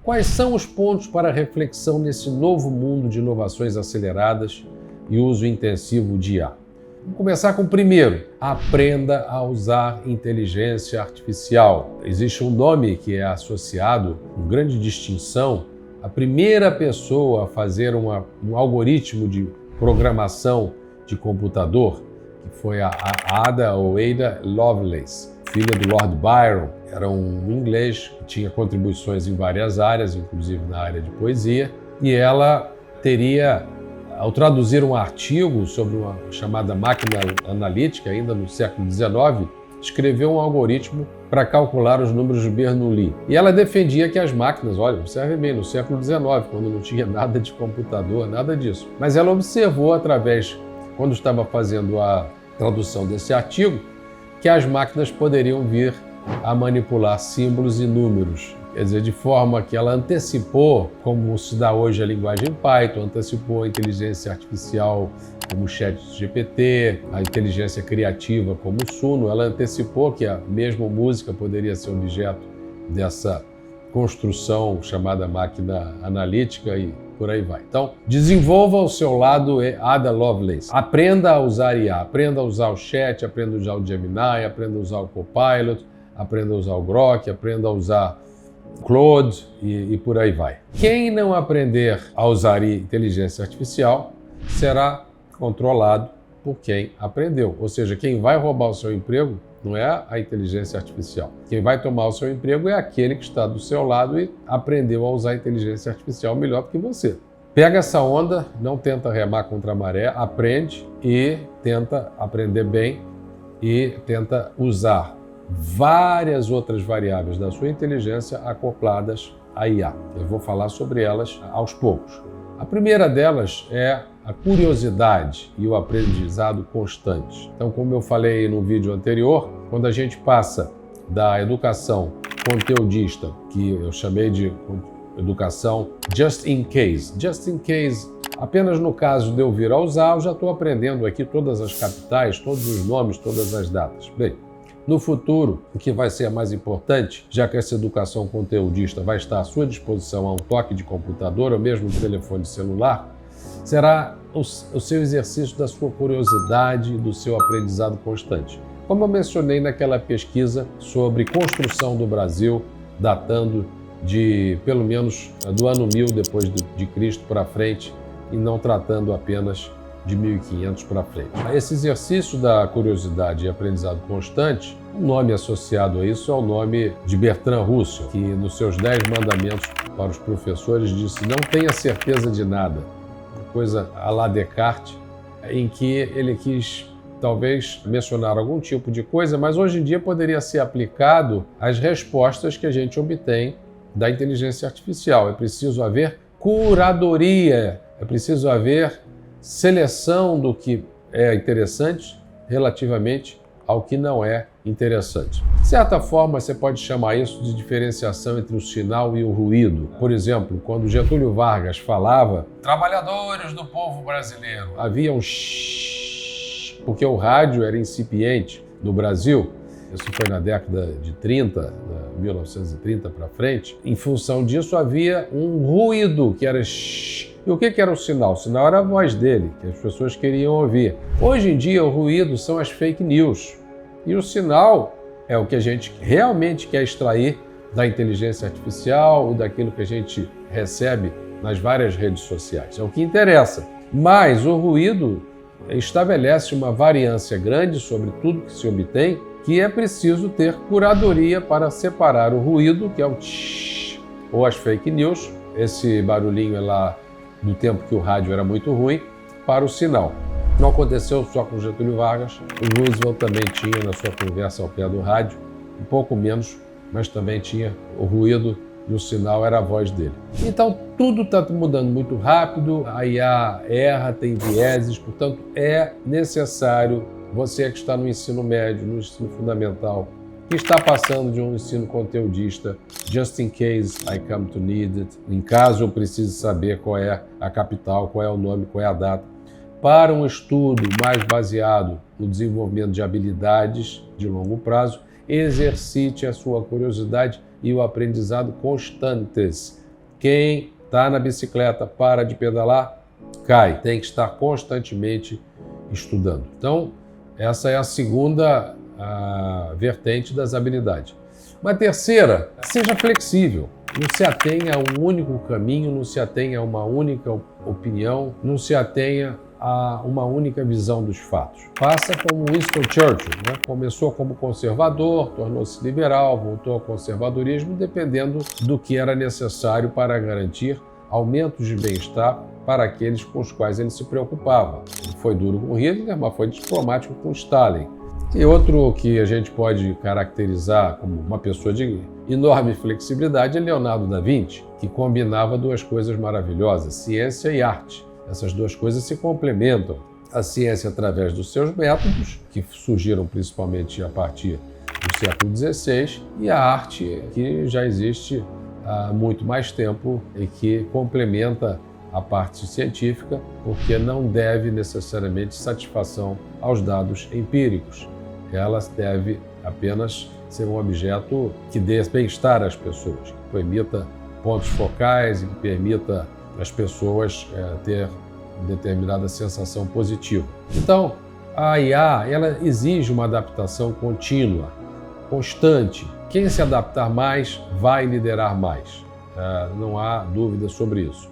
Quais são os pontos para reflexão nesse novo mundo de inovações aceleradas e uso intensivo de IA? Vamos começar com o primeiro. Aprenda a usar inteligência artificial. Existe um nome que é associado, com grande distinção, a primeira pessoa a fazer um algoritmo de programação de computador, que foi a Ada Lovelace, filha do Lord Byron. Era um inglês que tinha contribuições em várias áreas, inclusive na área de poesia, e ela teria, ao traduzir um artigo sobre uma chamada máquina analítica, ainda no século XIX, escreveu um algoritmo para calcular os números de Bernoulli. E ela defendia que as máquinas, olha, observe bem, no século XIX, quando não tinha nada de computador, nada disso. Mas ela observou quando estava fazendo a tradução desse artigo, que as máquinas poderiam vir a manipular símbolos e números. Quer dizer, de forma que ela antecipou, como se dá hoje a linguagem Python, antecipou a inteligência artificial como o ChatGPT, a inteligência criativa como o Suno, ela antecipou que a mesma música poderia ser objeto dessa construção chamada máquina analítica e por aí vai. Então, desenvolva o seu lado Ada Lovelace. Aprenda a usar IA, aprenda a usar o chat, aprenda a usar o Gemini, aprenda a usar o Copilot, aprenda a usar o Grok, aprenda a usar Claude e por aí vai. Quem não aprender a usar inteligência artificial será controlado por quem aprendeu. Ou seja, quem vai roubar o seu emprego não é a inteligência artificial. Quem vai tomar o seu emprego é aquele que está do seu lado e aprendeu a usar a inteligência artificial melhor do que você. Pega essa onda, não tenta remar contra a maré, aprende e tenta aprender bem e tenta usar várias outras variáveis da sua inteligência acopladas à IA. Eu vou falar sobre elas aos poucos. A primeira delas é a curiosidade e o aprendizado constante. Então, como eu falei no vídeo anterior, quando a gente passa da educação conteudista, que eu chamei de educação just in case. Just in case, apenas no caso de eu vir a usar, eu já estou aprendendo aqui todas as capitais, todos os nomes, todas as datas. Bem, no futuro, o que vai ser mais importante, já que essa educação conteudista vai estar à sua disposição a um toque de computador ou mesmo de telefone celular, será o seu exercício da sua curiosidade e do seu aprendizado constante. Como eu mencionei naquela pesquisa sobre construção do Brasil, datando de pelo menos do ano 1000 depois de Cristo para frente e não tratando apenas de 1500 para frente. Esse exercício da curiosidade e aprendizado constante, o nome associado a isso é o nome de Bertrand Russell, que nos seus 10 mandamentos para os professores disse: não tenha certeza de nada. Coisa à la Descartes, em que ele quis talvez mencionar algum tipo de coisa, mas hoje em dia poderia ser aplicado às respostas que a gente obtém da inteligência artificial. É preciso haver curadoria, é preciso haver seleção do que é interessante relativamente ao que não é interessante. De certa forma, você pode chamar isso de diferenciação entre o sinal e o ruído. Por exemplo, quando Getúlio Vargas falava "trabalhadores do povo brasileiro", havia um shhh, porque o rádio era incipiente no Brasil. Isso foi na década de 30, 1930 para frente. Em função disso, havia um ruído que era shhh. E o que era o sinal? O sinal era a voz dele, que as pessoas queriam ouvir. Hoje em dia, o ruído são as fake news. E o sinal é o que a gente realmente quer extrair da inteligência artificial ou daquilo que a gente recebe nas várias redes sociais. É o que interessa. Mas o ruído estabelece uma variância grande sobre tudo que se obtém, que é preciso ter curadoria para separar o ruído, que é o tsh, ou as fake news, esse barulhinho é lá do tempo que o rádio era muito ruim, para o sinal. Não aconteceu só com Getúlio Vargas, o Roosevelt também tinha na sua conversa ao pé do rádio, um pouco menos, mas também tinha o ruído e o sinal era a voz dele. Então tudo está mudando muito rápido, a IA erra, tem vieses, portanto é necessário, você que está no ensino médio, no ensino fundamental, que está passando de um ensino conteudista, just in case I come to need it, em caso eu precise saber qual é a capital, qual é o nome, qual é a data, para um estudo mais baseado no desenvolvimento de habilidades de longo prazo, exercite a sua curiosidade e o aprendizado constantes. Quem está na bicicleta, para de pedalar, cai. Tem que estar constantemente estudando. Então, essa é a segunda vertente das habilidades. Uma terceira, seja flexível. Não se atenha a um único caminho, não se atenha a uma única opinião, não se atenha a uma única visão dos fatos. Faça como Winston Churchill, né? Começou como conservador, tornou-se liberal, voltou ao conservadorismo, dependendo do que era necessário para garantir aumentos de bem-estar para aqueles com os quais ele se preocupava. Ele foi duro com Hitler, mas foi diplomático com Stalin. E outro que a gente pode caracterizar como uma pessoa de enorme flexibilidade é Leonardo da Vinci, que combinava duas coisas maravilhosas, ciência e arte. Essas duas coisas se complementam. A ciência através dos seus métodos, que surgiram principalmente a partir do século XVI, e a arte, que já existe há muito mais tempo e que complementa a parte científica, porque não deve necessariamente satisfação aos dados empíricos. Ela deve apenas ser um objeto que dê bem-estar às pessoas, que permita pontos focais e que permita às pessoas ter determinada sensação positiva. Então, a IA ela exige uma adaptação contínua, constante. Quem se adaptar mais vai liderar mais. Não há dúvida sobre isso.